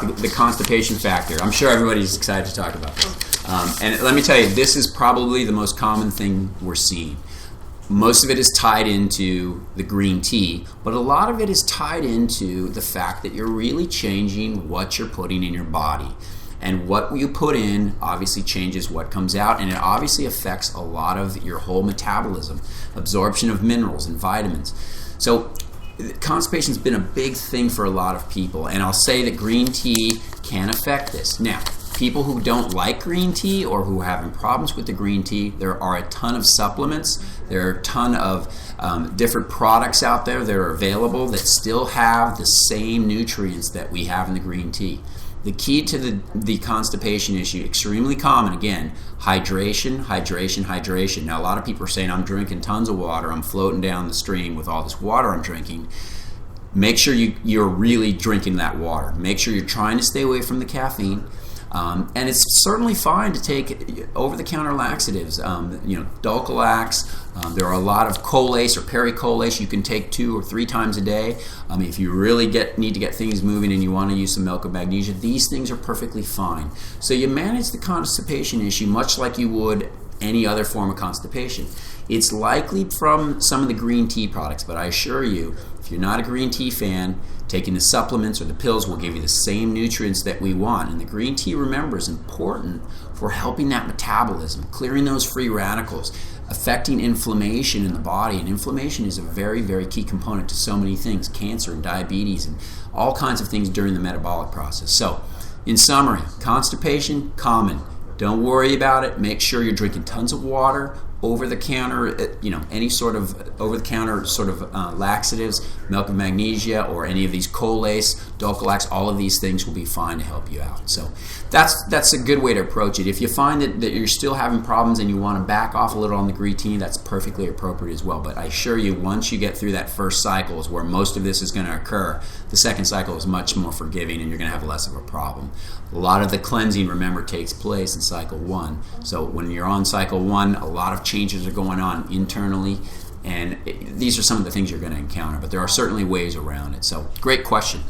the constipation factor. I'm sure everybody's excited to talk about this. And let me tell you, this is probably the most common thing we're seeing. Most of it is tied into the green tea, but a lot of it is tied into the fact that you're really changing what you're putting in your body. And what you put in obviously changes what comes out, and it obviously affects a lot of your whole metabolism, absorption of minerals and vitamins. So constipation's been a big thing for a lot of people, and I'll say that green tea can affect this. Now, people who don't like green tea or who are having problems with the green tea, there are a ton of supplements, there are a ton of different products out there that are available that still have the same nutrients that we have in the green tea. The key to the constipation issue, extremely common, again, hydration, hydration, hydration. Now, a lot of people are saying, I'm drinking tons of water, I'm floating down the stream with all this water I'm drinking. Make sure you're really drinking that water. Make sure you're trying to stay away from the caffeine. And it's certainly fine to take over-the-counter laxatives, Dulcolax. There are a lot of Colace or Pericolace you can take 2 or 3 times a day. If you really need to get things moving and you want to use some milk of magnesia, these things are perfectly fine. So you manage the constipation issue much like you would any other form of constipation. It's likely from some of the green tea products, but I assure you, if you're not a green tea fan, taking the supplements or the pills will give you the same nutrients that we want. And the green tea, remember, is important for helping that metabolism, clearing those free radicals, affecting inflammation in the body. And inflammation is a very, very key component to so many things, cancer and diabetes and all kinds of things during the metabolic process. So, in summary, constipation, common. Don't worry about it. Make sure you're drinking tons of water, over-the-counter, any sort of over-the-counter sort of laxatives, milk of magnesia, or any of these Colace, Dulcolax. All of these things will be fine to help you out. So that's a good way to approach it. If you find that you're still having problems and you want to back off a little on the green tea, that's perfectly appropriate as well. But I assure you, once you get through that first cycle is where most of this is going to occur. The second cycle is much more forgiving and you're going to have less of a problem. A lot of the cleansing, remember, takes place in cycle 1. So when you're on cycle 1, a lot of changes are going on internally, and these are some of the things you're going to encounter, but there are certainly ways around it. So great question.